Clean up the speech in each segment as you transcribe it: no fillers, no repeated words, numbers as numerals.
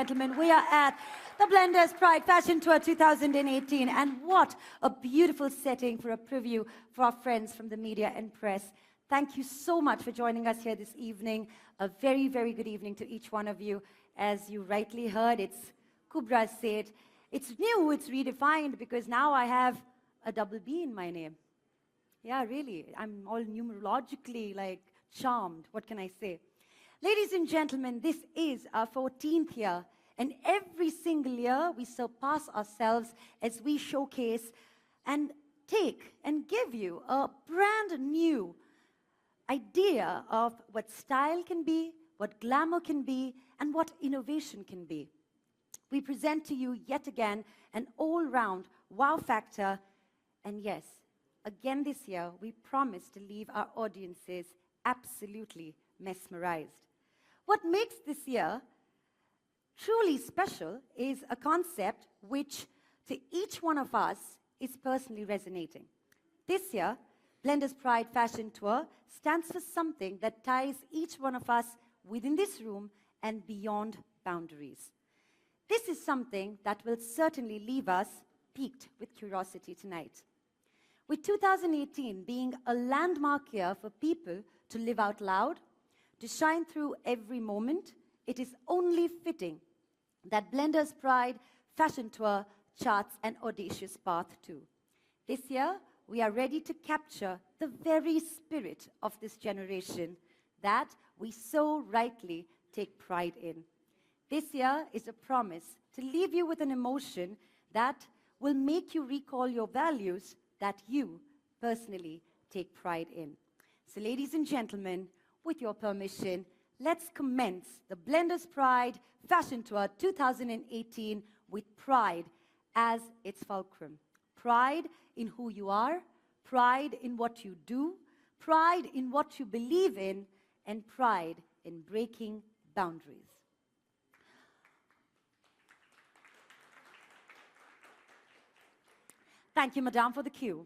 gentlemen, we are at the Blenders Pride Fashion Tour 2018. And what a beautiful setting for a preview for our friends from the media and press. Thank you so much for joining us here this evening. A very, very good evening to each one of you. As you rightly heard, it's Kubra said, it's new, it's redefined, because now I have a double B in my name. Yeah, really, I'm all numerologically, charmed. What can I say? Ladies and gentlemen, this is our 14th year, and every single year we surpass ourselves as we showcase and take and give you a brand new idea of what style can be, what glamour can be, and what innovation can be. We present to you yet again an all-round wow factor, and yes, again this year we promise to leave our audiences absolutely mesmerized. What makes this year truly special is a concept which to each one of us is personally resonating. This year, Blenders Pride Fashion Tour stands for something that ties each one of us within this room and beyond boundaries. This is something that will certainly leave us piqued with curiosity tonight. With 2018 being a landmark year for people to live out loud, to shine through every moment, it is only fitting that Blenders Pride Fashion Tour charts an audacious path too. This year, we are ready to capture the very spirit of this generation that we so rightly take pride in. This year is a promise to leave you with an emotion that will make you recall your values that you personally take pride in. So ladies and gentlemen, with your permission, let's commence the Blenders Pride Fashion Tour 2018 with pride as its fulcrum. Pride in who you are, pride in what you do, pride in what you believe in, and pride in breaking boundaries. Thank you, Madame, for the cue.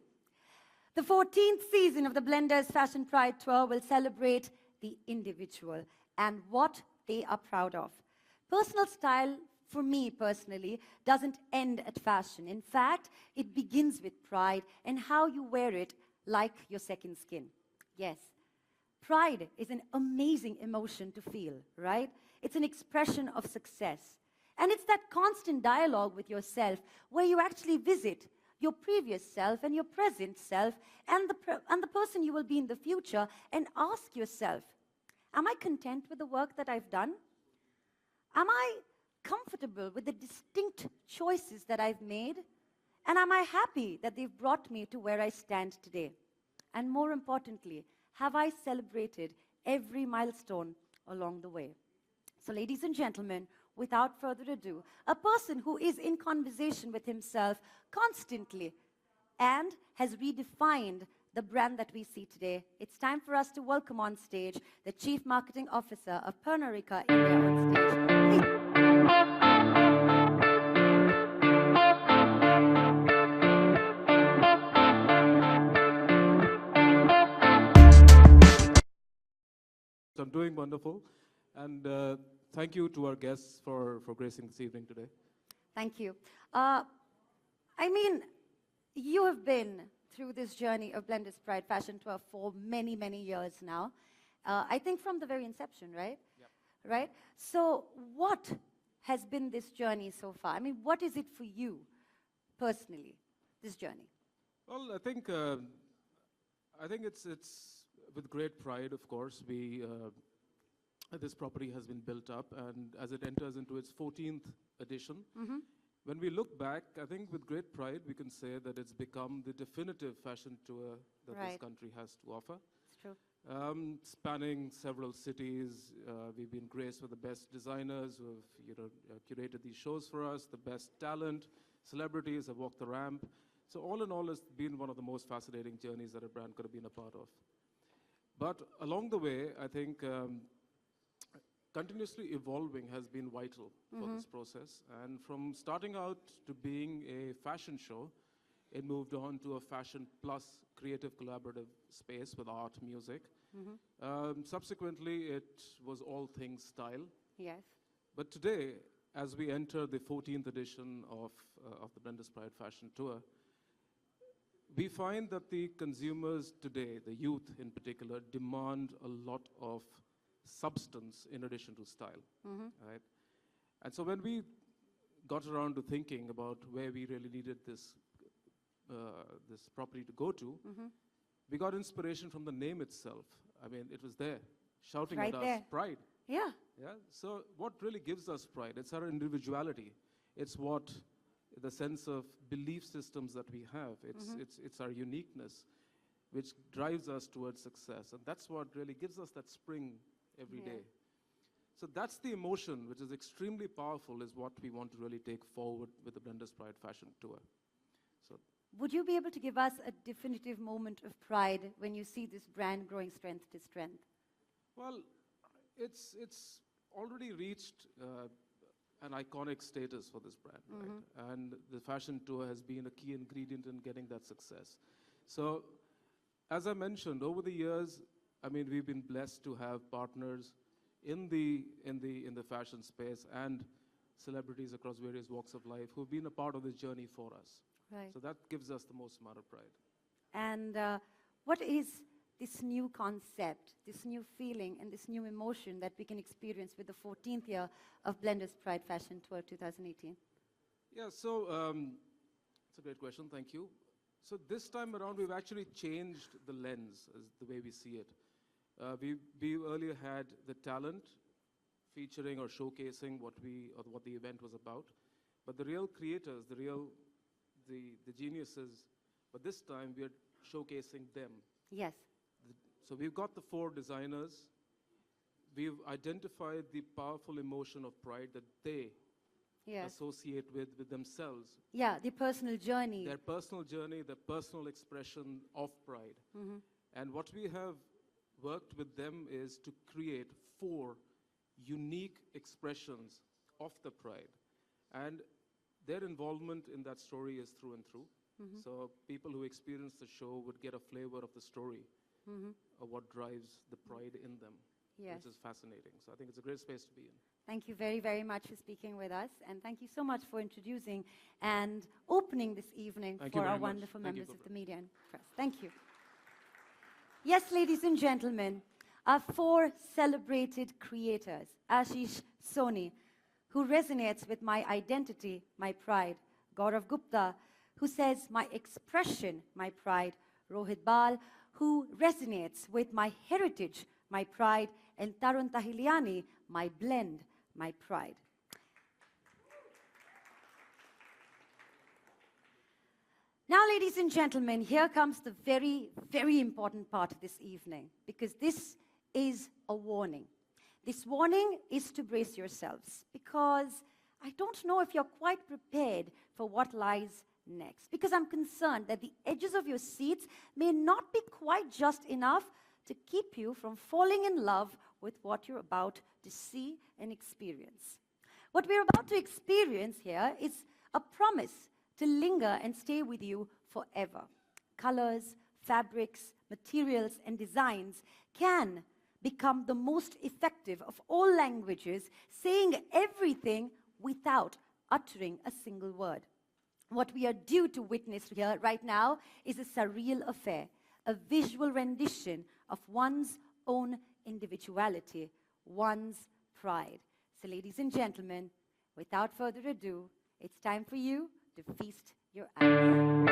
The 14th season of the Blenders Fashion Pride Tour will celebrate the individual and what they are proud of. Personal style, for me personally, doesn't end at fashion. In fact, it begins with pride and how you wear it like your second skin. Yes, pride is an amazing emotion to feel, right? It's an expression of success. And it's that constant dialogue with yourself where you actually visit your previous self and your present self and the person you will be in the future and ask yourself, am I content with the work that I've done? Am I comfortable with the distinct choices that I've made? And am I happy that they've brought me to where I stand today? And more importantly, have I celebrated every milestone along the way? So ladies and gentlemen, without further ado, a person who is in conversation with himself constantly and has redefined the brand that we see today, it's time for us to welcome on stage the Chief Marketing Officer of Pernod Ricard India on stage. I'm doing wonderful, and thank you to our guests for gracing this evening today. Thank you. I mean, you have been through this journey of Blenders Pride Fashion Tour for many, many years now. I think from the very inception, right? Yep. Right? So what has been this journey so far? I mean, what is it for you personally, this journey? Well, I think it's with great pride, of course, this property has been built up, and as it enters into its 14th edition, when we look back, I think with great pride, we can say that it's become the definitive fashion tour that this country has to offer. It's true. Spanning several cities, we've been graced with the best designers who have curated these shows for us, the best talent, celebrities have walked the ramp. So all in all, it's been one of the most fascinating journeys that a brand could have been a part of. But along the way, I think continuously evolving has been vital for this process. And from starting out to being a fashion show, it moved on to a fashion plus creative collaborative space with art, music. Subsequently, it was all things style. Yes. But today, as we enter the 14th edition of the Blenders Pride Fashion Tour, we find that the consumers today, the youth in particular, demand a lot of substance in addition to style, right? And so when we got around to thinking about where we really needed this property to go to, we got inspiration from the name itself. I mean, it was there, shouting Right at there. us, pride. Yeah. Yeah. So what really gives us pride? It's our individuality. It's what the sense of belief systems that we have. It's our uniqueness, which drives us towards success, and that's what really gives us that spring every day. So that's the emotion, which is extremely powerful, is what we want to really take forward with the Blenders Pride Fashion Tour. So, Would you be able to give us a definitive moment of pride when you see this brand growing strength to strength? well, it's already reached an iconic status for this brand, right? And the fashion tour has been a key ingredient in getting that success. So, as I mentioned, over the years, I mean, we've been blessed to have partners in the fashion space and celebrities across various walks of life who've been a part of this journey for us. Right. So that gives us the most amount of pride. And what is this new concept, this new feeling, and this new emotion that we can experience with the 14th year of Blenders Pride Fashion Tour 2018? Yeah, so it's a great question, thank you. So this time around, we've actually changed the lens, as the way we see it. We earlier had the talent featuring or showcasing what the event was about, but the real creators, the geniuses, but this time we are showcasing them. Yes. So we've got the 4 designers. We've identified the powerful emotion of pride that they associate with themselves. Yeah, the personal journey. Their personal journey, their personal expression of pride. And what we have worked with them is to create 4 unique expressions of the pride. And their involvement in that story is through and through. So people who experience the show would get a flavor of the story of what drives the pride in them, which is fascinating. So I think it's a great space to be in. Thank you very, very much for speaking with us, and thank you so much for introducing and opening this evening Thank you for our very much. wonderful Thank you, members of Gopal. the media and press. Thank you. Yes, ladies and gentlemen, our 4 celebrated creators, Ashish Soni, who resonates with my identity, my pride; Gaurav Gupta, who says my expression, my pride; Rohit Bal, who resonates with my heritage, my pride; and Tarun Tahiliani, my blend, my pride. Now, ladies and gentlemen, here comes the very, very important part of this evening, because this is a warning. This warning is to brace yourselves, because I don't know if you're quite prepared for what lies next, because I'm concerned that the edges of your seats may not be quite just enough to keep you from falling in love with what you're about to see and experience. What we're about to experience here is a promise to linger and stay with you forever. Colors, fabrics, materials, and designs can become the most effective of all languages, saying everything without uttering a single word. What we are due to witness here right now is a surreal affair, a visual rendition of one's own individuality, one's pride. So, ladies and gentlemen, without further ado, it's time for you to feast your eyes.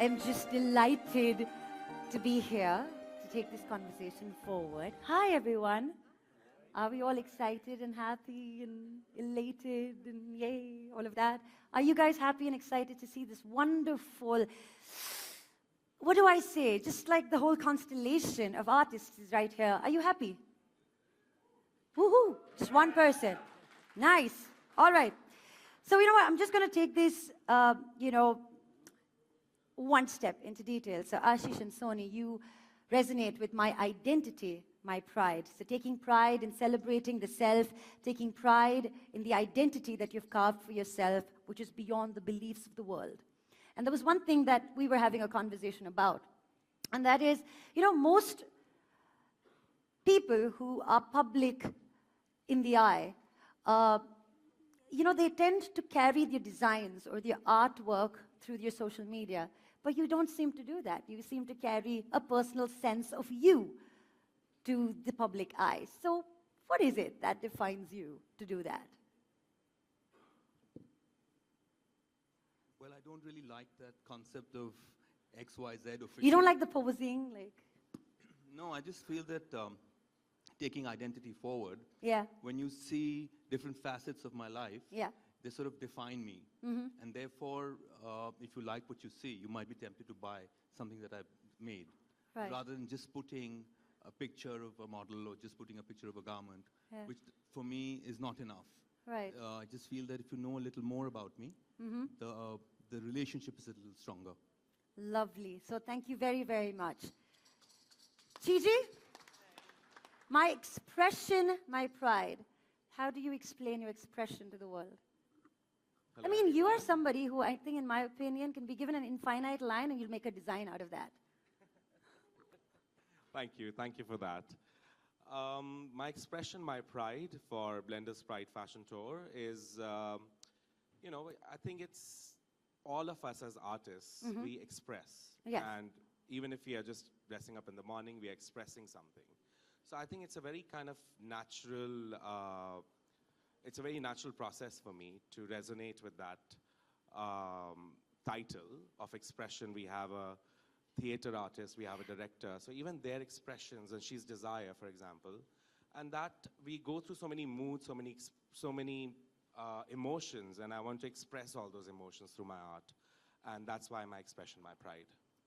am just delighted to be here to take this conversation forward. Hi, everyone. Are we all excited and happy and elated and yay, all of that? Are you guys happy and excited to see this wonderful, what do I say? Just like the whole constellation of artists is right here. Are you happy? Woohoo! Just one person. Nice. All right. So you know what? I'm just going to take this, one step into detail. So Ashish and Soni, you resonate with my identity, my pride. So taking pride in celebrating the self, taking pride in the identity that you've carved for yourself, which is beyond the beliefs of the world. And there was one thing that we were having a conversation about, and that is, most people who are public in the eye, they tend to carry their designs or their artwork through their social media. But you don't seem to do that. You seem to carry a personal sense of you to the public eye. So what is it that defines you to do that? Well, I don't really like that concept of X, Y, Z official. You don't like the posing? No, I just feel that taking identity forward, Yeah. when you see different facets of my life, Yeah. they sort of define me. Mm-hmm. And therefore, if you like what you see, you might be tempted to buy something that I've made. Right. Rather than just putting a picture of a model or just putting a picture of a garment, Yeah. which for me is not enough. Right. I just feel that if you know a little more about me, Mm-hmm. the relationship is a little stronger. Lovely. So thank you very, very much. Gigi, my expression, my pride. How do you explain your expression to the world? Hello, I mean, you are everyone. somebody who I think, in my opinion, can be given an infinite line and you'll make a design out of that. Thank you for that. My expression, my pride for Blender's Pride Fashion Tour is, I think it's all of us as artists, we express. Yes. And even if we are just dressing up in the morning, we are expressing something. So I think it's a very kind of natural, it's a very natural process for me to resonate with that title of expression. We have a theater artist, we have a director, so even their expressions, and she's Desire, for example, and that we go through so many moods, so many emotions, and I want to express all those emotions through my art, and that's why my expression, my pride.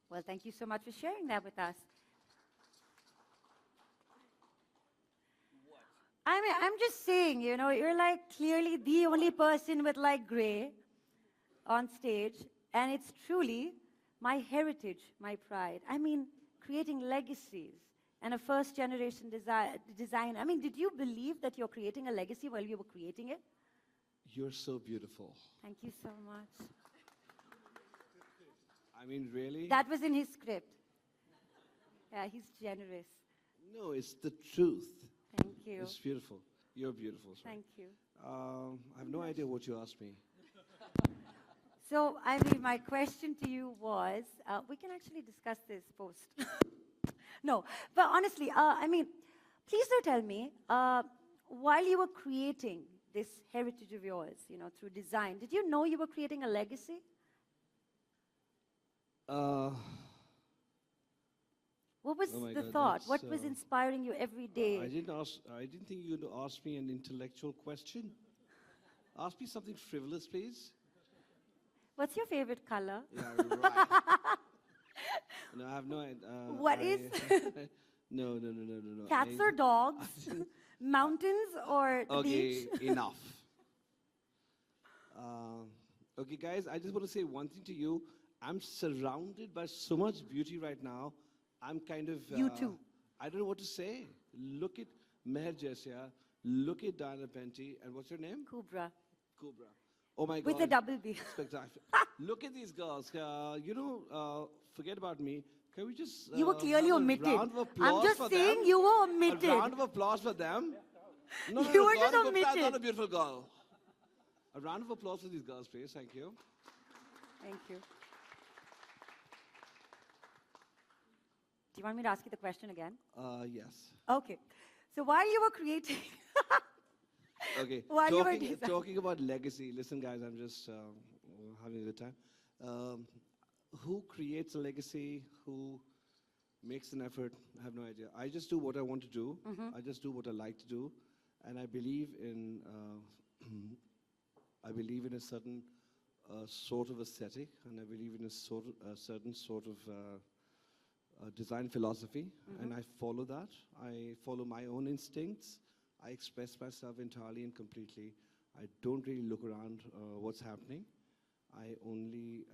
Well, thank you so much for sharing that with us. I mean, I'm just saying, you're like clearly the only person with like gray on stage, and it's truly my heritage, my pride. I mean, creating legacies and a first-generation design. I mean, did you believe that you're creating a legacy while you were creating it? You're so beautiful. Thank you so much. I mean, really? That was in his script. Yeah, he's generous. No, it's the truth. Thank you. It's beautiful. You're beautiful. Sir. Thank you. I have no idea what you asked me. So, I mean, my question to you was, we can actually discuss this post. No, but honestly, I mean, please do tell me, while you were creating this heritage of yours, through design, did you know you were creating a legacy? What was Oh my the God, thought? that's, What was inspiring you every day? I didn't think you'd ask me an intellectual question. Ask me something frivolous, please. What's your favorite color? Yeah, right. No, I have no idea. What is- No. Cats or dogs? Mountains or the beach? Okay, enough. Okay, guys, I just want to say one thing to you. I'm surrounded by so much beauty right now. I'm kind of... You too. I don't know what to say. Look at Meher Jaisia. Look at Diana Penty. And what's your name? Kubra. Kubra. Oh my God. With a double B. Spectacular. Look at these girls. Forget about me. Can we just... You were clearly have a omitted. round of applause I'm just for saying them? you were A omitted. round of applause for them. No, You no, were no, just Gaurav Gupta is omitted. not a beautiful girl. A round of applause for these girls, please. Thank you. Thank you. Do you want me to ask you the question again? Yes. Okay. So while you were creating... Okay. While you were designing- Talking about legacy, listen, guys, I'm just having a good time. who creates a legacy, who makes an effort, I have no idea. I just do what I want to do. I just do what I like to do. And I believe in, I believe in a certain sort of aesthetic, and I believe in a certain sort of design philosophy, and I follow that. I follow my own instincts. I express myself entirely and completely. I don't really look around what's happening. I only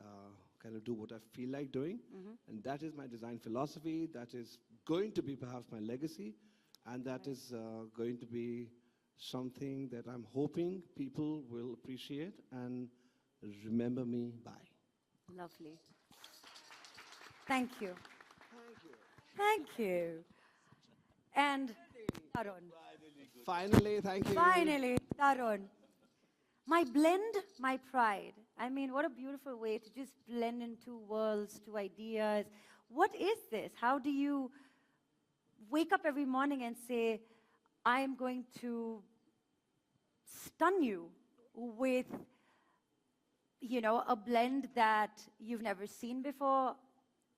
kind of do what I feel like doing, and that is my design philosophy. That is going to be perhaps my legacy, and that is going to be something that I'm hoping people will appreciate and remember me by. Lovely. Thank you. Thank you. Thank you. And Tarun. Finally, thank you. Finally, Tarun. My blend, my pride. I mean, what a beautiful way to just blend in two worlds, two ideas. What is this? How do you wake up every morning and say, I'm going to stun you with, you know, a blend that you've never seen before,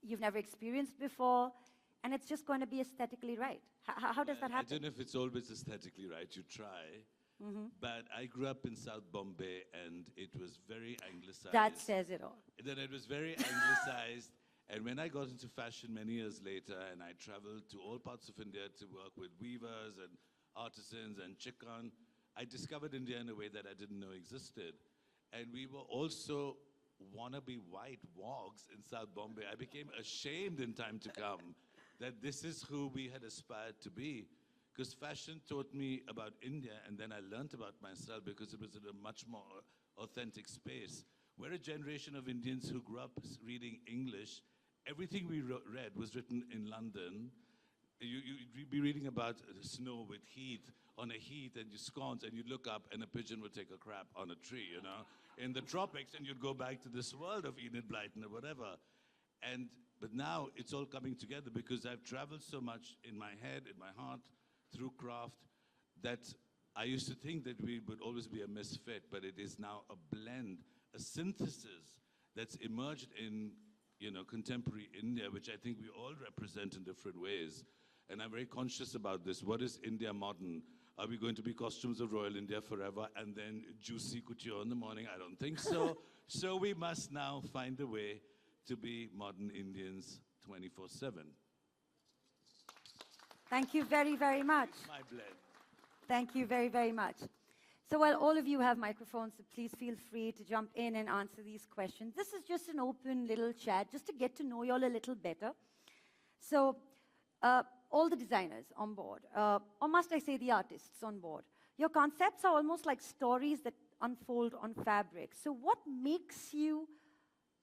you've never experienced before, and it's just going to be aesthetically right. How does that happen? I don't know if it's always aesthetically right. You try. But I grew up in South Bombay, and it was very anglicized. That says it all. Then it was very anglicized. And when I got into fashion many years later, and I traveled to all parts of India to work with weavers and artisans and chikan, I discovered India in a way that I didn't know existed. And we were also wannabe white wogs in South Bombay. I became ashamed in time to come that this is who we had aspired to be. Because fashion taught me about India, and then I learned about myself because it was in a much more authentic space. We're a generation of Indians who grew up reading English. Everything we read was written in London. You'd be reading about snow with heat, on a heath, and you scones, and you'd look up, and a pigeon would take a crap on a tree, you know, in the tropics, and you'd go back to this world of Enid Blyton or whatever. But now it's all coming together because I've traveled so much in my head, in my heart, through craft, that I used to think that we would always be a misfit, but it is now a blend, a synthesis that's emerged in, you know, contemporary India, which I think we all represent in different ways. And I'm very conscious about this. What is India modern? Are we going to be costumes of Royal India forever and then juicy couture in the morning? I don't think so. So we must now find a way to be modern Indians 24/7. Thank you very, very much. My blend. Thank you very, very much. So while all of you have microphones, so please feel free to jump in and answer these questions. This is just an open little chat, just to get to know you all a little better. So all the designers on board, or must I say the artists on board, your concepts are almost like stories that unfold on fabric. So what makes you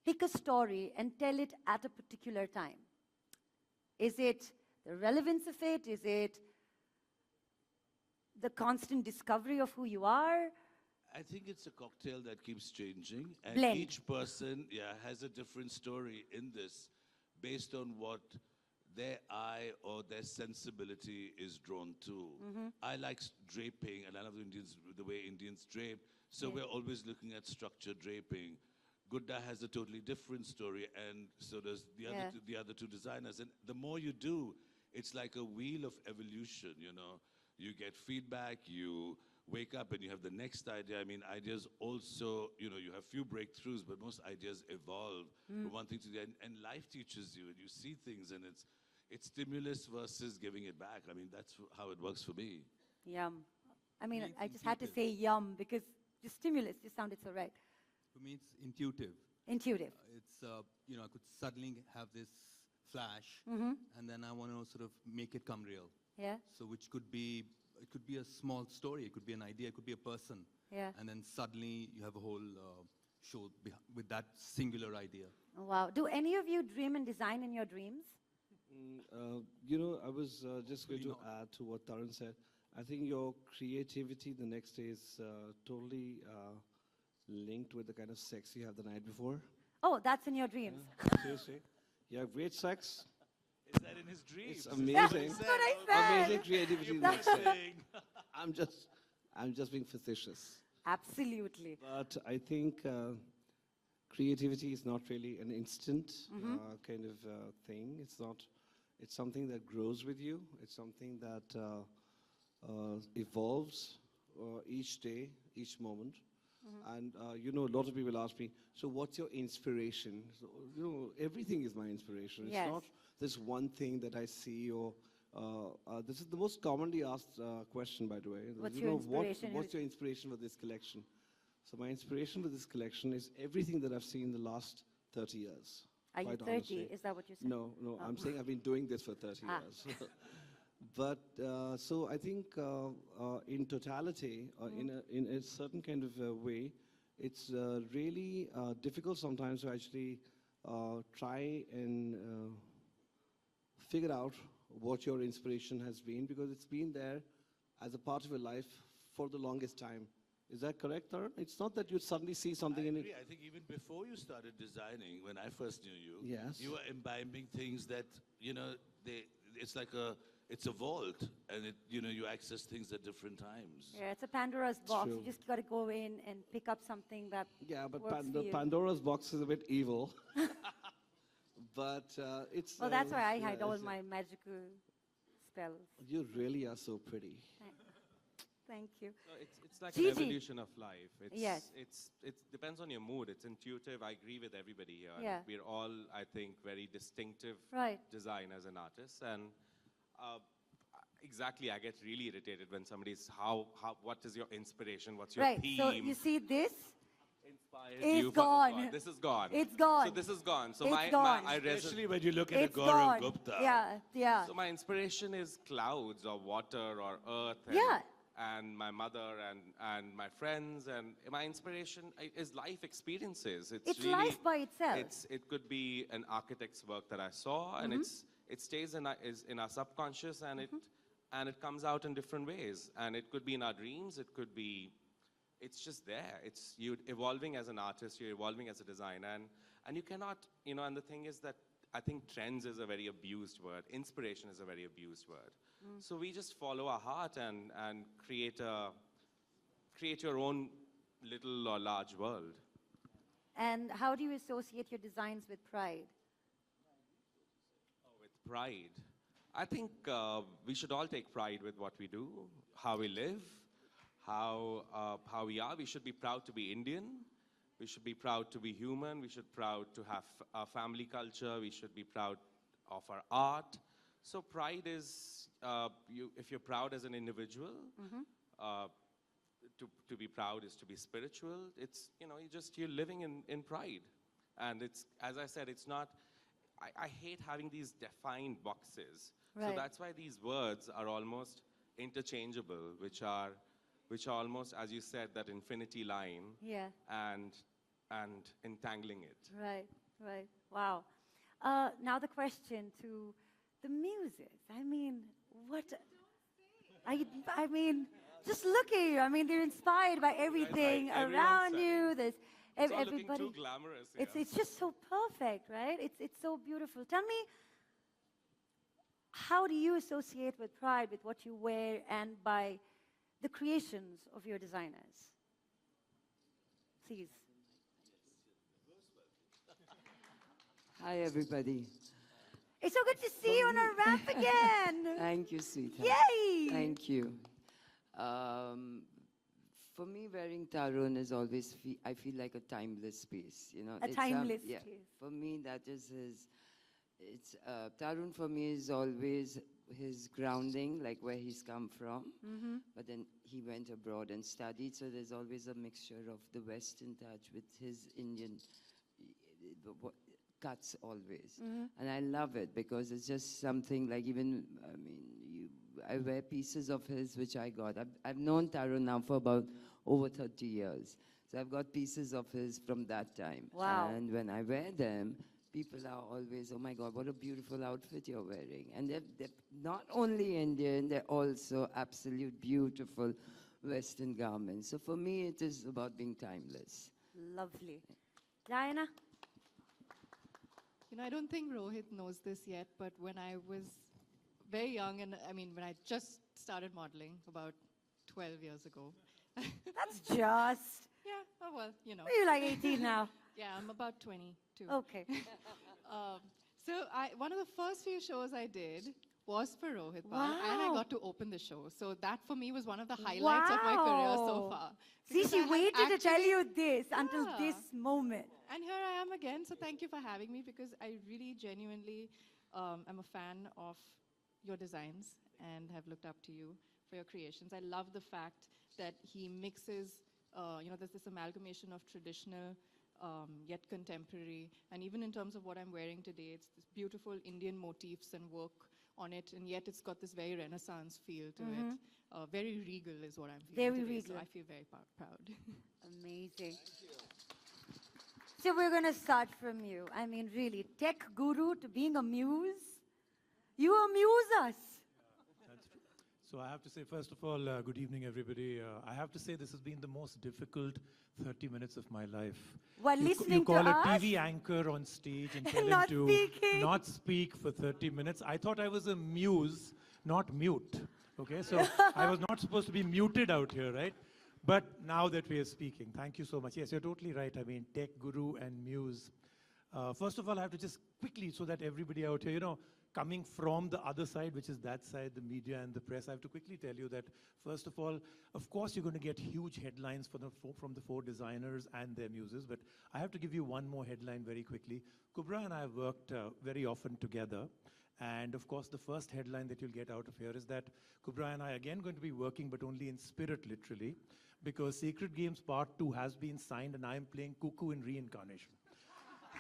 pick a story and tell it at a particular time? Is it the relevance of it? Is it the constant discovery of who you are? I think it's a cocktail that keeps changing. And Blend. each person, has a different story in this based on what their eye or their sensibility is drawn to. I like draping, and I love the way Indians drape. So we're always looking at structured draping. Gudda has a totally different story, and so does the other two designers. And the more you do, it's like a wheel of evolution, you know. You get feedback, you wake up and you have the next idea. I mean, ideas also, you know, you have few breakthroughs, but most ideas evolve from one thing to the other. And life teaches you, and you see things, and it's stimulus versus giving it back. I mean, that's how it works for me. Yum. I mean, It's I just had to intuitive. say yum because the stimulus just sounded so right. For me, it's intuitive. Intuitive. It's, you know, I could suddenly have this flash, and then I want to sort of make it come real. Yeah? So which could be, it could be a small story, it could be an idea, it could be a person. Yeah. And then suddenly you have a whole show with that singular idea. Oh, wow. Do any of you dream and design in your dreams? You know, I was just going to add to what Tarun said. I think your creativity the next day is totally linked with the kind of sex you have the night before. Oh, that's in your dreams. Seriously. You have great sex. Is that in his dreams? It's amazing. That's what I said. Amazing creativity the next day. I'm just being facetious. Absolutely. But I think creativity is not really an instant kind of thing. It's not. It's something that grows with you. It's something that evolves each day, each moment. And you know, a lot of people ask me, so what's your inspiration? So, you know, everything is my inspiration. It's Yes. not this one thing that I see or this is the most commonly asked question, by the way. What's You your know, inspiration? what's your inspiration for this collection? So my inspiration for this collection is everything that I've seen in the last 30 years. Are you quite 30? honestly. Is that what you said? No, I'm saying I've been doing this for 30 Ah. years. But so I think in totality, in a certain kind of way, it's really difficult sometimes to actually try and figure out what your inspiration has been, because it's been there as a part of your life for the longest time. Is that correct, Tarun? It's not that you suddenly see something I in it. agree. I think even before you started designing, when I first knew you, Yes. you were imbibing things that, you know, it's like it's a vault, and you access things at different times. Yeah, it's a Pandora's box. You true. just got to go in and pick up something that Yeah, but works for the you. Pandora's box is a bit evil. But it's. Well, that's why I yeah, hide all it's, my magical spells. You really are so pretty. Thank you. No, it's like Gigi. an evolution of life. Yes. It depends on your mood. It's intuitive. I agree with everybody here. And Yeah. we're all, I think, very distinctive Right. designers and artists. And exactly, I get really irritated when somebody's, what is your inspiration? What's your Right. theme? So you see this? Inspires It's you for- gone. This is gone. It's gone. So this is gone. So It's my gone. I Especially when you look at It's a Gaurav gone. Gupta. Yeah, yeah. So my inspiration is clouds or water or earth and, Yeah. and my mother and my friends, and my inspiration is life experiences. It's really, life by itself. it could be an architect's work that I saw, and it stays in our subconscious, and it comes out in different ways, and it could be in our dreams. It could be. It's just there. It's you evolving as an artist. You're evolving as a designer, and you cannot, And the thing is that I think trends is a very abused word. Inspiration is a very abused word. So we just follow our heart and create your own little or large world. And how do you associate your designs with pride? With pride, I think we should all take pride with what we do, how we live, how we are. We should be proud to be Indian. We should be proud to be human. We should be proud to have our family culture. We should be proud of our art. So pride is, if you're proud as an individual, to be proud is to be spiritual. It's, you're living in pride. And it's, as I said, it's not, I hate having these defined boxes. So Right. that's why these words are almost interchangeable, which are almost, as you said, that infinity line Yeah. and entangling it. Right, right. Wow. Now the question to the muses. I mean, what? I mean, just look at you. I mean, they're inspired by everything everyone's around said you. There's It's all looking everybody. too glamorous. It's just so perfect, right? It's so beautiful. Tell me, how do you associate with pride with what you wear and by the creations of your designers? Please. Hi, everybody. It's so good to see you on a ramp again. Thank you, sweetheart. Yay! Thank you. For me, wearing Tarun is always, I feel like a timeless piece. A It's, timeless yeah, piece. for me, that is his, Tarun for me is always his grounding, like where he's come from. But then he went abroad and studied, so there's always a mixture of the Western touch with his Indian cuts always. And I love it because it's just something like even, I wear pieces of his which I got. I've known Tarun now for about over 30 years. So I've got pieces of his from that time. Wow. And when I wear them, people are always, oh my God, what a beautiful outfit you're wearing. And they're not only Indian, they're also absolute beautiful Western garments. So for me, it is about being timeless. Lovely. Diana? I don't think Rohit knows this yet, but when I was very young, and when I just started modeling about 12 years ago. That's just. Yeah, oh well, You're like 18 now. Yeah, I'm about 22. Okay. So one of the first few shows I did was for Rohit Pal, and I Wow. got to open the show. So that for me was one of the highlights of my career so Wow. far. See, Because she I had waited to tell actually- you this until Yeah. this moment. And here I am again, so thank you for having me because I really genuinely am a fan of your designs and have looked up to you for your creations. I love the fact that he mixes, there's this amalgamation of traditional yet contemporary, and even in terms of what I'm wearing today, it's this beautiful Indian motifs and work on it, and yet it's got this very Renaissance feel to it. Very regal is what I'm feeling Very today, regal. so I feel very proud. Amazing. So we're going to start from you. I mean, really, tech guru to being a muse. You amuse us. That's true. So I have to say, first of all, good evening, everybody. I have to say this has been the most difficult 30 minutes of my life. While You listening call to a us? TV anchor on stage and tell him Not to speaking. not speak for 30 minutes. I thought I was a muse, not mute. Okay, so I was not supposed to be muted out here, right? But now that we are speaking, thank you so much. Yes, you're totally right. I mean, tech guru and muse. First of all, I have to just quickly, so that everybody out here, coming from the other side, which is that side, the media and the press, I have to quickly tell you that, first of all, of course, you're going to get huge headlines from the four designers and their muses, but I have to give you one more headline very quickly. Kubra and I have worked very often together, and of course, the first headline that you'll get out of here is that Kubra and I are again going to be working, but only in spirit, literally, because Sacred Games Part 2 has been signed, and I am playing Cuckoo in reincarnation.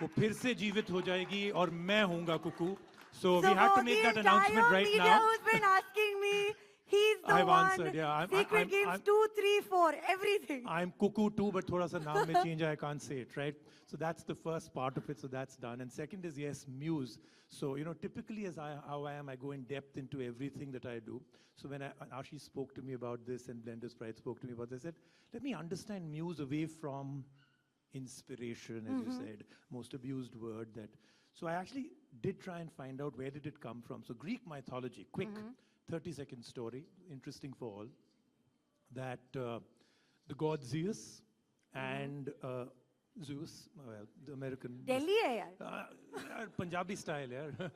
वो फिर से जीवित हो जाएगी और मैं हूँगा Kuku. So we had to make that announcement right The entire now. media who's been asking me, he's the I've one. answered, yeah. Secret Games 2, 3, 4, everything. I'm Cuckoo too, but thoda sa naam mein change hai, I can't say it, right? So that's the first part of it, so that's done. And second is, yes, muse. So, typically how I am, I go in depth into everything that I do. So when Ashi spoke to me about this and Blender's Pride spoke to me about this, I said, let me understand muse away from inspiration, as you said, most abused word that. So I actually did try and find out where did it come from. So Greek mythology, quick 30-second story, interesting for all, that the god Zeus and Zeus, well, the American. Delhi hai yaar. Punjabi style, yeah.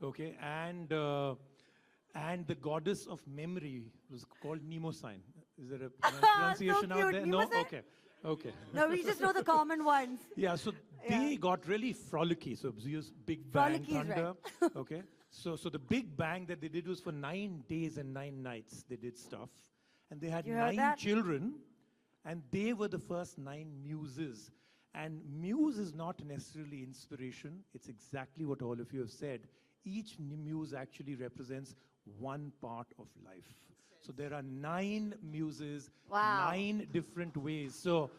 Okay, and the goddess of memory was called Mnemosyne. Is there a pronunciation So out cute, there? No? Mnemosyne? Okay. Okay. No, we just know the common ones. Yeah, so they got really frolicky. So Zeus, Big Bang, Frolicky is right. Thunder. Okay. So the Big Bang that they did was for 9 days and 9 nights. They did stuff. And they had You heard 9 that? children. And they were the first 9 muses. And muse is not necessarily inspiration. It's exactly what all of you have said. Each muse actually represents one part of life. So there are 9 muses, Wow. 9 different ways. So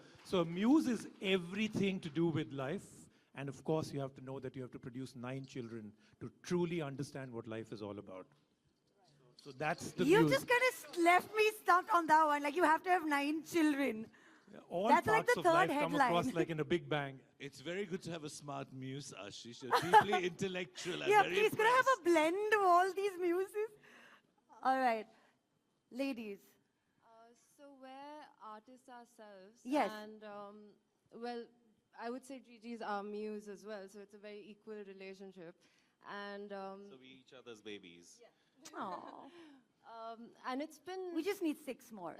muse is everything to do with life. And of course, you have to know that you have to produce 9 children to truly understand what life is all about. So that's the You muse. just kind of left me stumped on that one. Like, you have to have 9 children. All That's like parts the of third life come across headline. like in a big bang. It's very good to have a smart muse, Ashish. You're deeply intellectual. I'm Yeah, very please, could I have impressed. a blend of all these muses? All right. Ladies. So we're artists ourselves. Yes. And, well, I would say Gigi's our muse as well, so it's a very equal relationship. And, So we each other's babies. Aw. and it's been... We just need 6 more.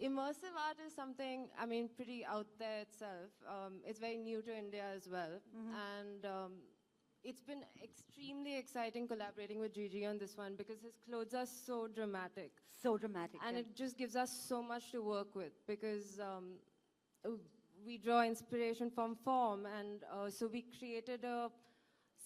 Immersive art is something, I mean, pretty out there itself. It's very new to India as well. And it's been extremely exciting collaborating with Gigi on this one because his clothes are so dramatic. So dramatic. And yeah. it just gives us so much to work with because we draw inspiration from form. And so we created a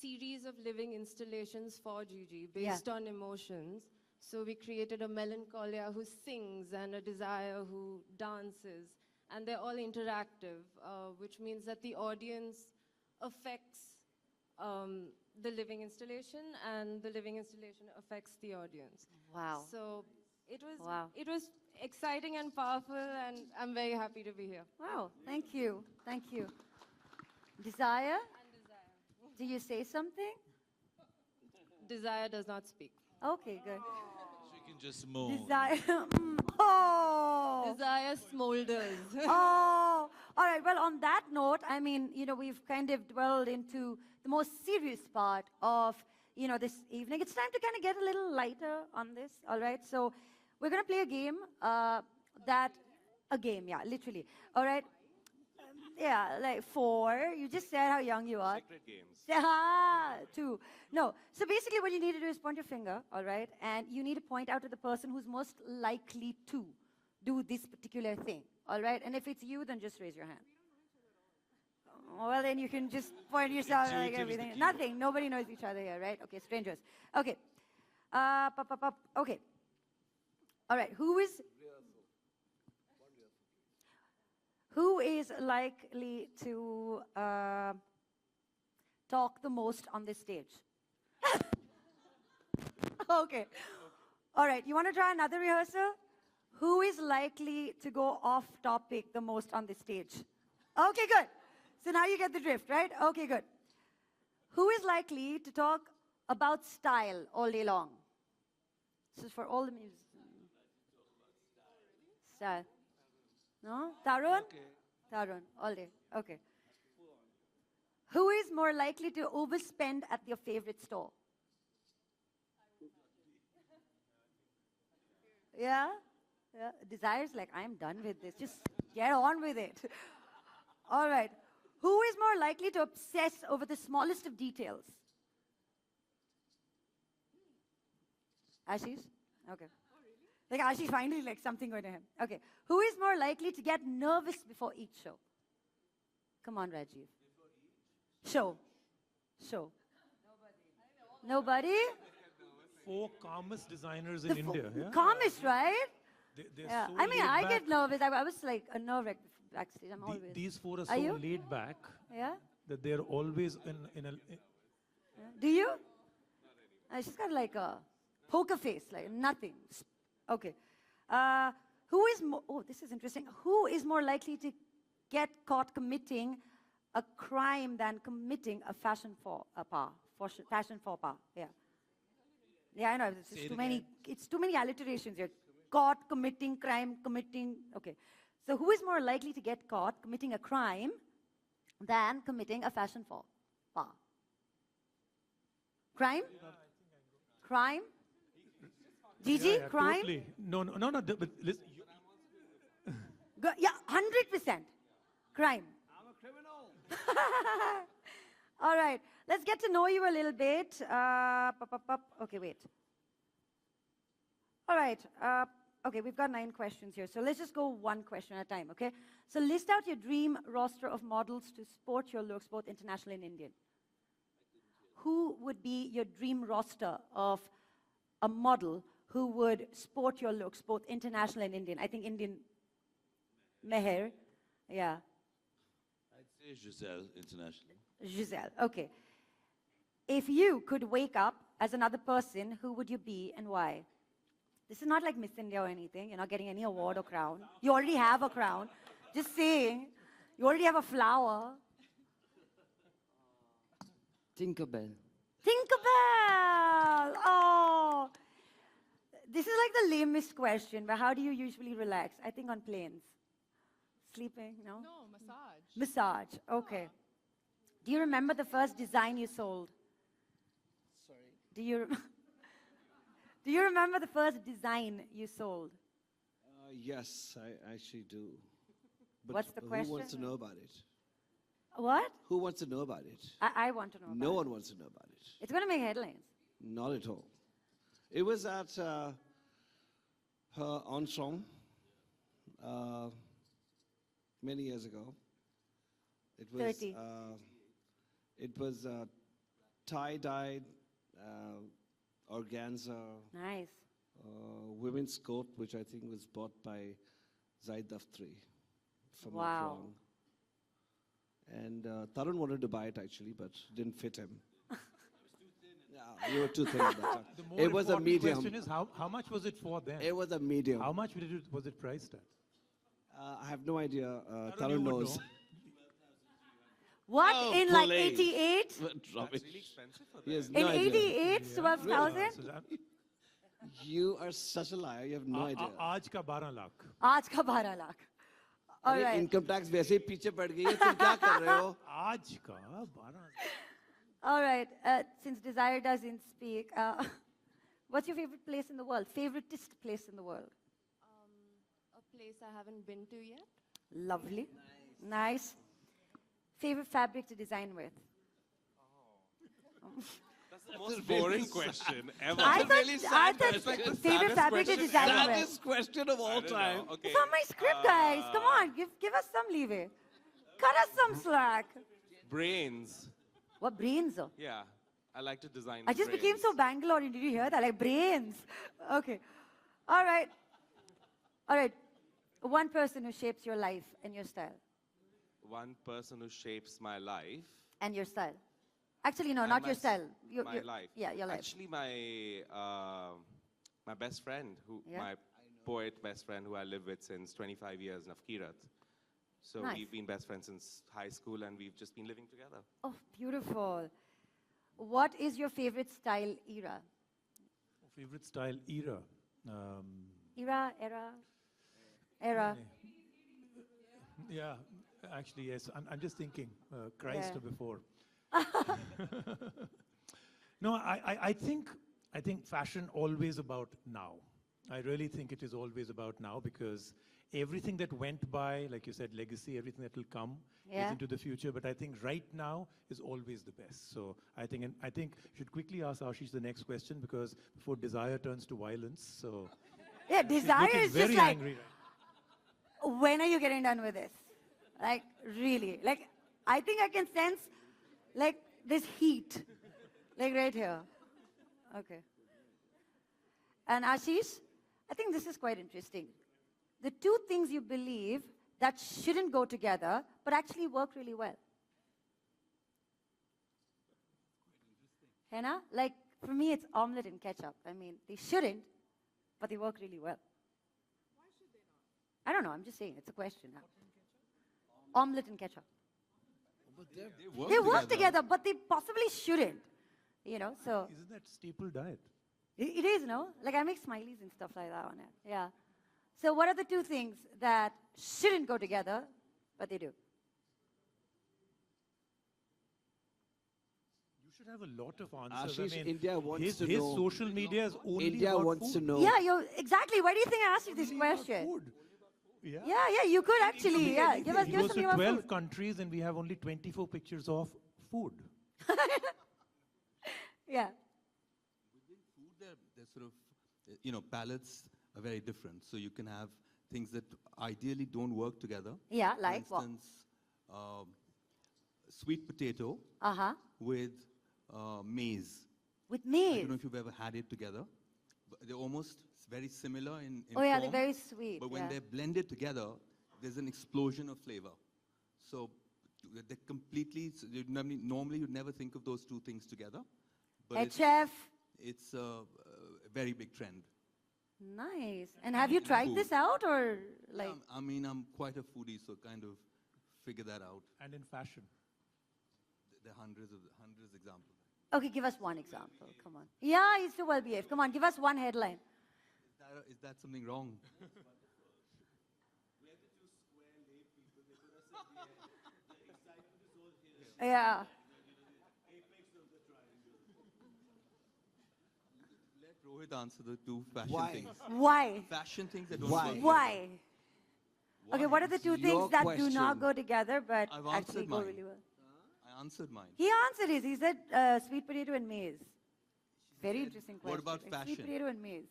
series of living installations for Gigi based on emotions. So we created a melancholia who sings and a desire who dances. And they're all interactive, which means that the audience affects the living installation and the living installation affects the audience. Wow. So it was exciting and powerful, and I'm very happy to be here. Wow. Thank you. Thank you. Desire? Do you say something? Desire does not speak. Okay, good. She can just moan. Desire. Oh. Desire smolders. Oh. All right, well, on that note, I mean, you know, we've kind of dwelled into the most serious part of, you know, this evening. It's time to kind of get a little lighter on this, all right? So we're going to play a game yeah, literally. All right? Yeah, like 4. You just said how young you are. Secret games. Yeah, 2. No. So basically what you need to do is point your finger, all right? And you need to point out to the person who's most likely to do this particular thing, all right? And if it's you, then just raise your hand. Well, then you can just point yourself like everything. Nothing. Nobody knows each other here, right? Okay, strangers. Okay. Okay. All right. Who is likely to talk the most on this stage? Okay. All right. You want to try another rehearsal? Who is likely to go off topic the most on this stage? Okay, good. So now you get the drift, right? Okay, good. Who is likely to talk about style all day long? This is for all the music. Style. No? Tarun? Okay. Tarun, all day. Okay. Who is more likely to overspend at your favorite store? Yeah? Yeah. Desire's like, I'm done with this. Just get on with it. All right. Who is more likely to obsess over the smallest of details? Ashish? Okay. Like Ashish finally like something going to him. Okay. Who is more likely to get nervous before each show? Come on, Rajiv. Show. Nobody? 4 calmest designers in India. Yeah? Calmest, right? They're Yeah. so I mean, laid I back. get nervous. I was like a nerve wreck backstage. I'm always. These 4 are so you? laid back Yeah? that they're always in a. Do you? She's got like a poker face, like nothing. Okay. Who is more, oh, this is interesting. Who is more likely to get caught committing a crime than committing a fashion faux pas? Yeah. Yeah, I know. It's just too many alliterations here. Caught, committing, crime, committing. Okay. So who is more likely to get caught committing a crime than committing a fashion faux pas? Crime? Crime? Gigi, Yeah, crime? Totally. No. But listen, Yeah, 100%. Crime. I'm a criminal. All right. Let's get to know you a little bit. Okay, wait. All right. Okay, we've got 9 questions here. So let's just go one question at a time, okay? So list out your dream roster of models to sport your looks, both international and Indian. Who would be your dream roster of a model who would sport your looks, both international and Indian? I think Indian, Meher. Yeah. I'd say Giselle international. Giselle, okay. If you could wake up as another person, who would you be and why? This is not like Miss India or anything. You're not getting any award or crown. You already have a crown. Just saying. You already have a flower. Tinkerbell. Tinkerbell! Oh! This is like the lamest question, but how do you usually relax? I think on planes. Sleeping, no? No, massage. Massage, okay. Do you remember the first design you sold? Sorry. Do you remember the first design you sold? Yes, I actually do. But What's the question? Who wants to know about it? What? Who wants to know about it? I want to know No about one it. wants to know about it. It's going to make headlines. Not at all. It was at her Armstrong many years ago. It was 30. It was tie-dyed organza Nice. women's coat, which I think was bought by Zaid Daftri, if I'm not Wow. wrong. And Tarun wanted to buy it actually, but didn't fit him. Yeah, you were too thin at that time. the more It was a important medium. question is how much was it for them? It was a medium. How much was it priced at? I have no idea. Tarun, Tarun you would knows. know. What? Oh, in like please. 88? Drop That's it. really expensive for He that. has no In idea. 88, 12,000? So that- You are such a liar. You have no idea. आज का 12 lakh. Aaj ka 12 lakh. All अरे right. Income tax वैसे ही पीछे पड़ गई है, तुम क्या कर रहे हो? आज का 12. All right. Since Desire doesn't speak, what's your favorite place in the world? Favoritist place in the world? A place I haven't been to yet. Lovely. Nice. Favorite fabric to design with? That's the most boring question ever. I thought, really sad It's like the favorite saddest fabric to question design ever. with. Saddest question of all I don't know. time. Okay. It's on my script, guys. Come on, give us some leeway. Cut us some slack. Brains. What brains? Oh? Yeah. I like to design. I just became so Bangalorean. Did you hear that? Like brains. Okay. All right. All right. One person who shapes your life and your style. One person who shapes my life. And your style. Actually, no, and not my your s- style. My life. Yeah, your life. Actually, my best friend, Yeah. my poet best friend, who I live with since 25 years, Navkirat. So Nice. we've been best friends since high school, and we've just been living together. Oh, beautiful. What is your favorite style era? Favorite style era. Era. Yeah, actually, yes. I'm just thinking, Christ Yeah. or before. No, I think fashion always about now. I really think it is always about now because everything that went by, like you said, legacy, everything that will come Yeah. is into the future. But I think right now is always the best. So I think you should quickly ask Ashish the next question because before desire turns to violence. So Yeah, desire looking is very just like, angry. when are you getting done with this? Like, really? Like, I think I can sense, like, this heat. Like, right here. Okay. And Ashish, I think this is quite interesting. The two things you believe that shouldn't go together, but actually work really well. Henna? Like, for me, it's omelette and ketchup. I mean, they shouldn't, but they work really well. Why should they not? I don't know. I'm just saying. It's a question. Omelette and ketchup. They work together, but they possibly shouldn't. You know, so Isn't that staple diet? it is, no? Like, I make smileys and stuff like that on it. Yeah. So what are the two things that shouldn't go together, but they do? You should have a lot of answers. Ashish, India wants his, to his know. social media is only India about wants to food. know. Yeah, exactly. Why do you think I asked you this Only about question? food. Yeah. Yeah, you could actually. Yeah, give us He goes something to about 12 food. countries and we have only 24 pictures of food. Yeah. Within food, they're sort of, palates are very different. So you can have things that ideally don't work together. Yeah, like For what? instance, sweet potato Uh-huh. with maize. With I maize. don't know if you've ever had it together. But they're almost very similar in Oh, yeah, form, they're very sweet. but when yeah. they're blended together, there's an explosion of flavor. So they're completely, normally you'd never think of those two things together. But Head chef. it's a very big trend. Nice. And have you tried this out or like? I'm quite a foodie, so kind of figure that out. And in fashion. There are hundreds examples. Okay, give us one example. Come on. Yeah, he's too well behaved. Come on, give us one headline. Is that something wrong? Yeah. Let Rohit answer the two fashion Why? things. Why? Fashion things that don't Why? work. Why? Okay, what are the two Your things that do not question. go together but I've actually answered go mine. really well? I answered mine. He answered his. He said sweet potato and maize. Very interesting question. What about Like, fashion? Sweet potato and maize.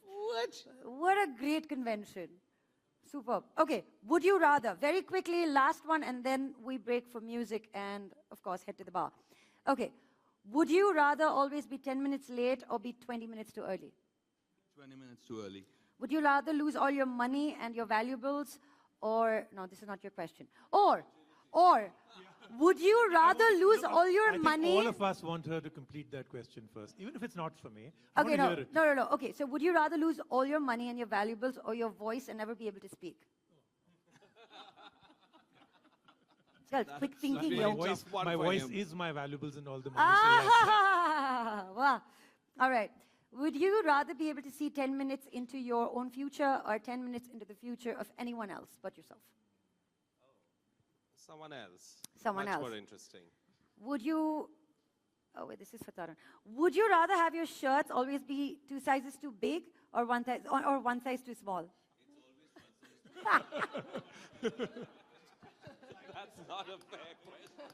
What a great convention. Superb. Okay, would you rather, very quickly, last one, and then we break for music and, of course, head to the bar. Okay, would you rather always be 10 minutes late or be 20 minutes too early? 20 minutes too early. Would you rather lose all your money and your valuables or, no, this is not your question. Or, would you rather lose all your I think money? all of us want her to complete that question first, even if it's not for me. I Okay, want to no, hear it. no. Okay, so would you rather lose all your money and your valuables or your voice and never be able to speak? Girls, quick thinking, My yo. voice, one my for voice him. is my valuables and all the money. So yes. Ah, wow. All right. Would you rather be able to see 10 minutes into your own future or 10 minutes into the future of anyone else but yourself? Someone else. Someone Much else. more interesting. Would you, oh wait, this is for Tarun. Would you rather have your shirts always be 2 sizes too big or one size, or 1 size too small? That's not a fair question.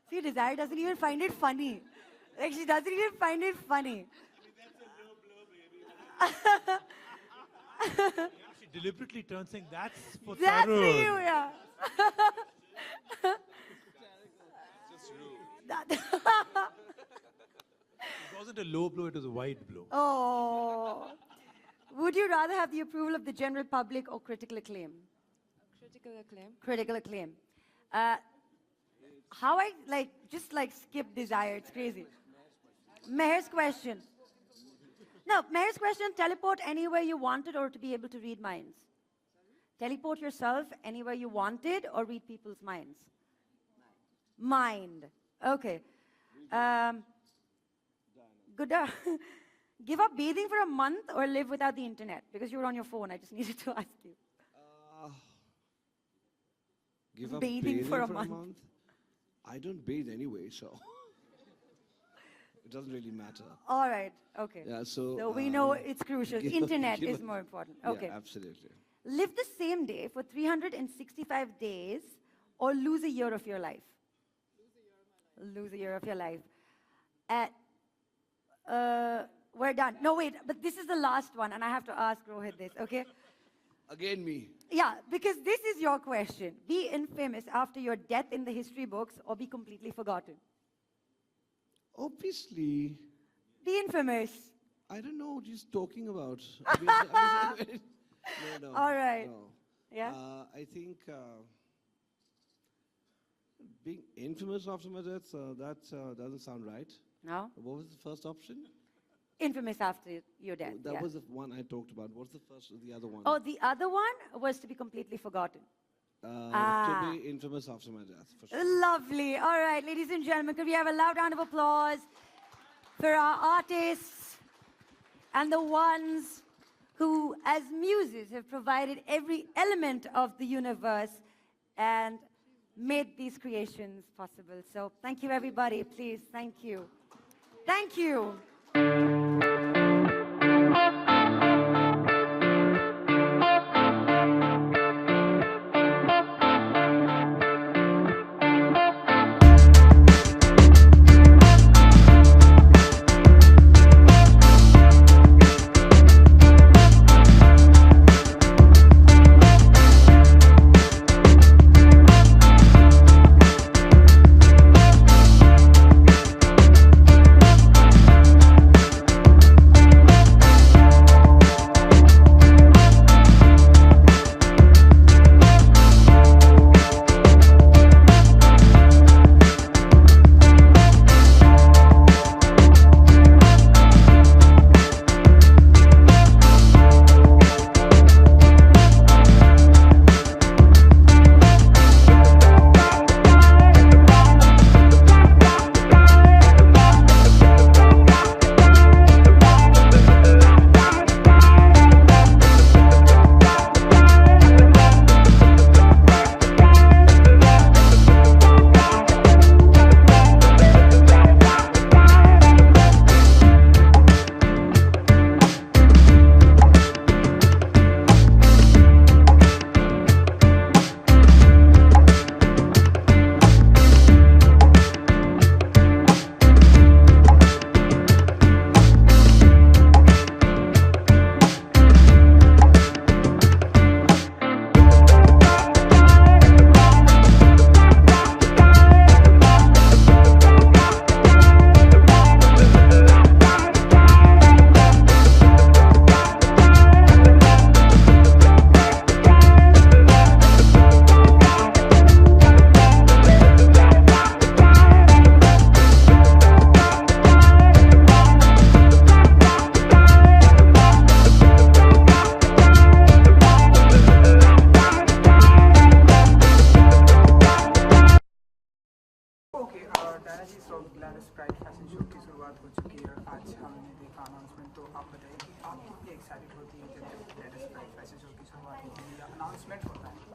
See, Desire doesn't even find it funny. Like, she doesn't even find it funny. She deliberately turns saying, that's for That's for Tarun. you, yeah. Just rude. That- It wasn't a low blow, it was a wide blow. Oh. Would you rather have the approval of the general public or critical acclaim? Critical acclaim. Critical acclaim. How I just skip Desire, it's crazy. Meher's question. No, Meher's question, teleport anywhere you wanted or to be able to read minds? Teleport yourself anywhere you wanted or read people's minds? Mind. Okay. Good. Give up bathing for a month or live without the internet? Because you were on your phone, I just needed to ask you. Give up Bathing for a month. I don't bathe anyway, so it doesn't really matter. All right, okay. Yeah, so So we know it's crucial. give- Internet give is up- more important. Yeah, Okay. absolutely. Live the same day for 365 days or lose a year of your life? Lose a year of your life. We're done. No, wait, but this is the last one, and I have to ask Rohit this, okay? Again, me. Yeah, because this is your question. Be infamous after your death in the history books or be completely forgotten? Obviously, Be infamous. I don't know what he's talking about. No. All right. No. Yeah? I think being infamous after my death, that doesn't sound right. No? What was the first option? Infamous after your death. That yeah. was the one I talked about. What's the first, the other one? Oh, the other one was to be completely forgotten. To be infamous after my death, for sure. Lovely. All right, ladies and gentlemen, could we have a loud round of applause for our artists and the ones who, as muses, have provided every element of the universe and made these creations possible. So thank you, everybody. Please, thank you. Thank you.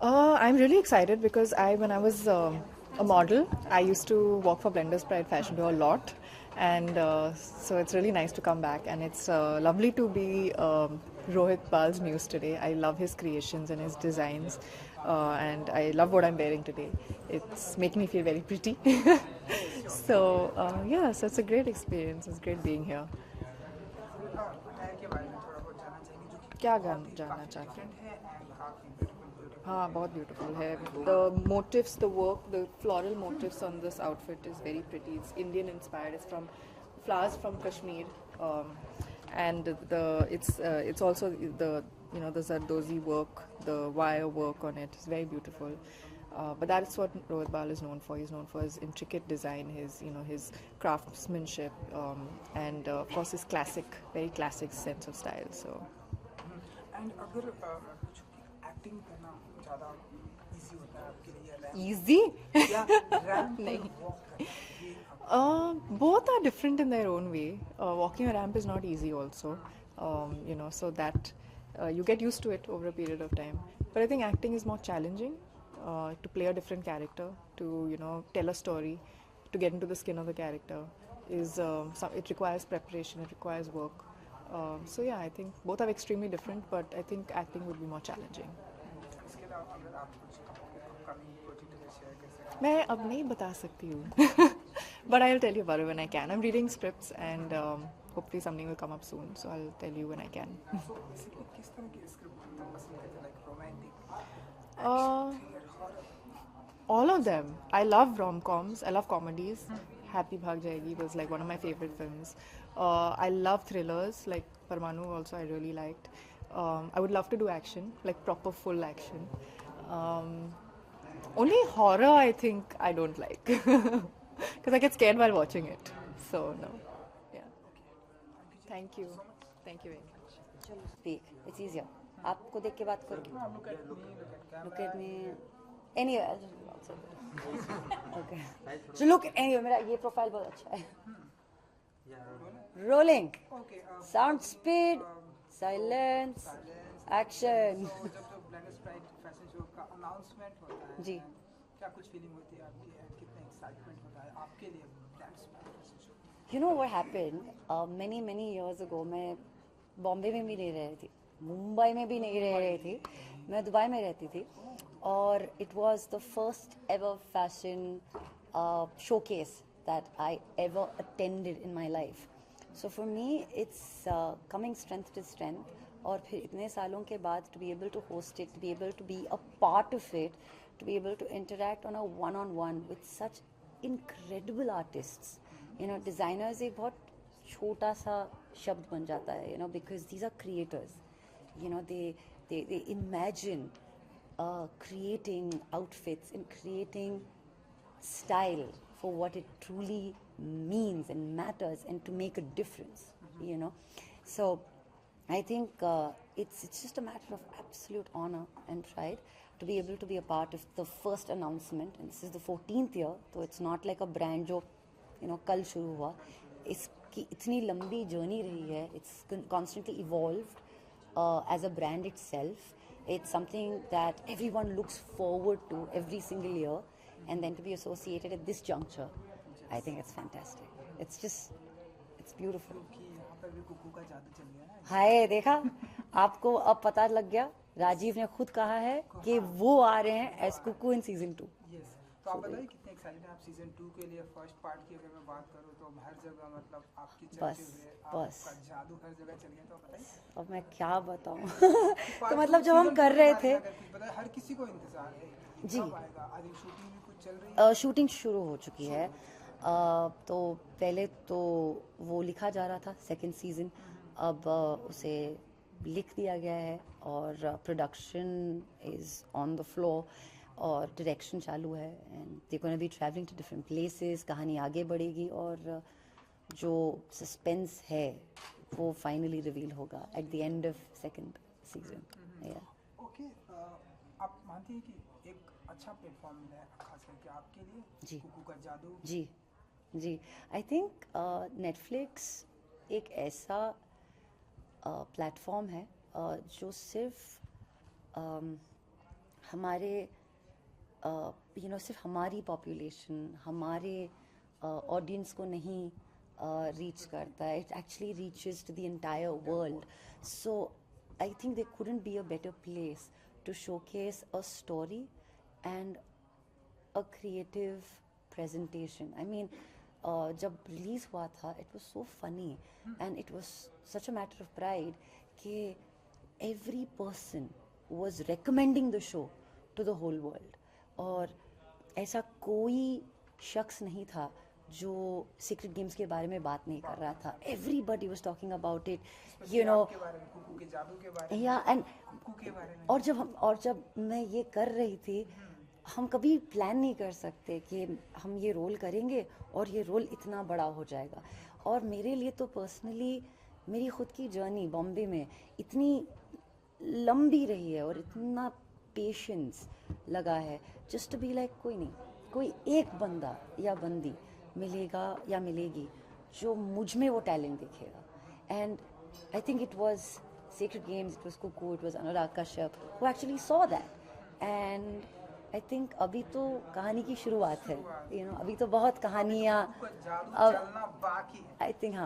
I'm really excited because when I was a model, I used to work for Blenders Pride Fashion Show a lot, and so it's really nice to come back. And it's lovely to be Rohit Bal's muse today. I love his creations and his designs, and I love what I'm wearing today. It's making me feel very pretty. So yeah, so it's a great experience. It's great being here. क्या जानना चाहते हैं? हाँ, बहुत beautiful है. The motifs, the work, the floral motifs on this outfit is very pretty. It's Indian inspired. It's from flowers from Kashmir, and it's also the the Zardozi work, the wire work on it is very beautiful. But that's what Rohit Bal is known for. He's known for his intricate design, his craftsmanship, and of course his very classic sense of style. So. And अगर acting करना ज़्यादा easy होता है आपके लिए Easy? या ramp नहीं. Walk Both are different in their own way. Walking a ramp is not easy also, so that you get used to it over a period of time. But I think acting is more challenging, to play a different character, to tell a story, to get into the skin of the character. It requires preparation, it requires work. So yeah, I think both are extremely different, but I think acting would be more challenging. इसके अलावा अगर आप कुछ upcoming project में share कर सकते हैं मैं अब नहीं बता सकती हूँ, but I'll tell you about it when I can. I'm reading scripts and hopefully something will come up soon, so I'll tell you when I can. So basically किस तरह की स्क्रिप्ट पसंद करते हैं like romantic All of them. I love rom-coms. I love comedies. Happy Bhag Jayegi was like one of my favorite films. I love thrillers like Parmanu also I really liked. I would love to do action, like proper full action. Only horror I think I don't like because I get scared while watching it. So no. Yeah. Thank you. Thank you very much. चलो speak. It's easier. आपको देख के बात करोगे. Look at me. Anyway, I'll just be outside. Okay. So look, anyway, मेरा ये profile बहुत अच्छा है. Rolling. Okay Sound speed. Silence. Action. तो जब तो ब्लेंडर्स प्राइड फैशन शो का अनाउंसमेंट होता है जी. क्या कुछ फीलिंग होती है आपकी and कितना एक्साइटमेंट होता है आपके लिए blenders pride fashion show You know what happened? Many years ago, मैं बॉम्बे में भी नहीं रह रही थी, मुंबई में भी नहीं रह रही थी, मैं दुबई में रहती थी, और it was the first ever fashion showcase that I ever attended in my life. So for me, it's coming strength to strength. और फिर इतने सालों के बाद to be able to host it, to be able to be a part of it, to be able to interact on a one-on-one with such incredible artists. Designers एक बहुत छोटा सा शब्द बन जाता है, because these are creators. They imagine creating outfits and creating style for what it truly means and matters and to make a difference, So I think it's just a matter of absolute honor and pride to be able to be a part of the first announcement, and this is the 14th year, so it's not like a brand जो कल शुरू हुआ. इसकी इतनी लंबी journey रही है. It's constantly evolved as a brand itself. It's something that everyone looks forward to every single year, and then to be associated at this juncture, I think it's fantastic. It's beautiful. यहाँ पर भी कुकू का जादू चल गया ना. हाय, देखा, आपको अब पता लग गया. राजीव ने खुद कहा है कि वो आ रहे हैं as Kooku in season 2. Yes. तो आप बताइए कितने एक्साइटेड हैं आप सीजन 2 के लिए. फर्स्ट पार्ट की अगर मैं बात करूँ तो हर जगह मतलब आपकी चर्चे हुए, आपका जादू हर जगह चल गया. तो बताइए अब मैं क्या बताऊं. तो मतलब जब हम कर रहे थे, हर किसी को इंतजार है जी. आज शूटिंग भी कुछ चल रही है. शूटिंग शुरू हो चुकी है. तो पहले तो वो लिखा जा रहा था सेकंड सीजन, अब उसे लिख दिया गया है और production is on the floor और डायरेक्शन चालू है. And they gonna be travelling to different places. कहानी आगे बढ़ेगी और जो सस्पेंस है वो फाइनली रिवील होगा at the end of second season. Okay. आप मानती हैं कि एक अच्छा प्लेटफॉर्म है खास करके आपके लिए जी. कुकू का जादू. जी. आई थिंक नेटफ्लिक्स एक ऐसा प्लेटफॉर्म है जो सिर्फ हमारे सिर्फ हमारी पॉपुलेशन, हमारे ऑडियंस को नहीं रीच करता है. It actually reaches to the entire world. So I think there couldn't be a better place to showcase a story and a creative presentation. I mean, जब रिलीज हुआ था, it was so funny and it was such a matter of pride कि every person was recommending the show to the whole world. और ऐसा कोई शख्स नहीं था जो सीक्रेट गेम्स के बारे में बात नहीं कर रहा था. Everybody was talking about it, you know. Yeah, and और जब मैं ये कर रही थी, हम कभी प्लान नहीं कर सकते कि हम ये रोल करेंगे और ये रोल इतना बड़ा हो जाएगा. और मेरे लिए तो पर्सनली मेरी खुद की जर्नी बॉम्बे में इतनी लंबी रही है और इतना पेशेंस लगा है जस्ट टू बी लाइक कोई नहीं, कोई एक बंदा या बंदी मिलेगा या मिलेगी जो मुझ में वो टैलेंट दिखेगा. And I think it was secret games, it was Kooku, it was Anurag Kashyap who actually saw that. And I think अभी तो कहानी की शुरुआत है, अभी तो बहुत कहानियाँ. आई थिंक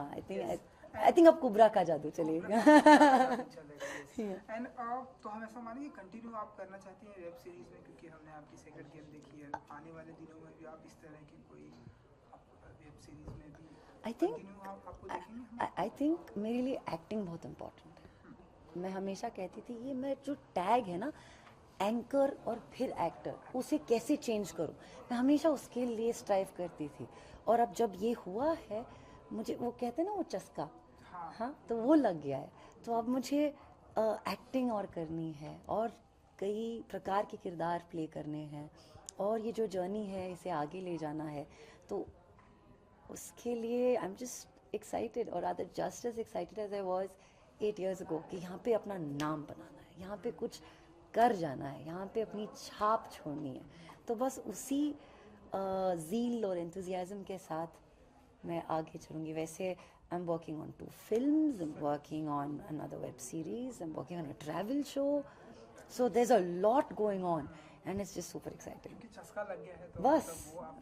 आई थिंक अब कुबरा का जादू चलेगा. एंड तो हम ऐसा मानेंगे कंटिन्यू आप करना चाहती हैं वेब सीरीज में, क्योंकि हमने आपकी सीक्रेट गेम देखी है. आने वाले दिनों में भी आप इस तरह की कोई वेब सीरीज में भी आई थिंक मेरे लिए एक्टिंग बहुत इम्पोर्टेंट है. मैं हमेशा कहती थी ये मैं जो टैग है ना, एंकर और फिर एक्टर, उसे कैसे चेंज करूं, मैं हमेशा उसके लिए स्ट्राइव करती थी. और अब जब ये हुआ है, मुझे वो कहते हैं ना वो चस्का, हाँ, तो वो लग गया है. तो अब मुझे एक्टिंग और करनी है और कई प्रकार के किरदार प्ले करने हैं और ये जो जर्नी है इसे आगे ले जाना है. तो उसके लिए आई एम जस्ट एक्साइटेड, और other just as excited as I was 8 years ago कि यहाँ पे अपना नाम बनाना है, यहाँ पे कुछ कर जाना है, यहाँ पे अपनी छाप छोड़नी है. तो बस उसी ज़ील और एंथुजियाज़म के साथ मैं आगे चलूँगी. वैसे I am working on 2 films, I am working on another web series, I am working on a travel show. So there's a lot going on and it's just super exciting. चस्का लग गया है तो बस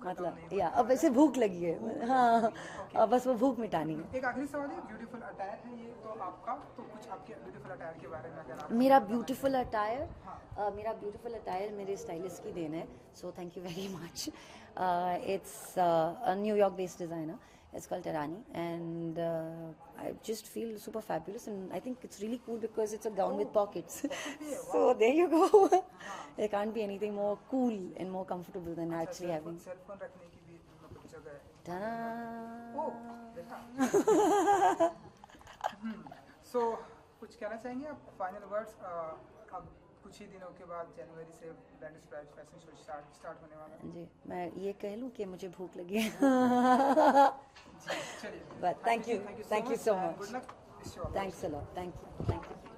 मतलब या अब ऐसे भूख लगी है, हाँ, अब बस वो भूख मिटानी है. एक आखिरी सवाल है, ब्यूटीफुल अटायर है ये तो आपका, तो कुछ आपके ब्यूटीफुल अटायर के बारे में अगर आप. मेरा ब्यूटीफुल अटायर मेरे स्टाइलिस्ट की देन है. So thank you very much. It's a New York based designer. It's called Tarani, and I just feel super fabulous, and I think it's really cool because it's a gown with pockets. So there you go. There can't be anything more cool and more comfortable than actually having. Cellphone रखने की भी मतलब जगह है. Ta-da! देखा. So कुछ कहना चाहेंगे आप, फाइनल वर्ड्स? अब कुछ ही दिनों के बाद जनवरी से blenders pride fashion show start होने वाला है. जी, मैं ये कह लूँ कि मुझे भूख लगी है. चलिए. But thank you so much. Good luck. Thanks a lot. Thank you.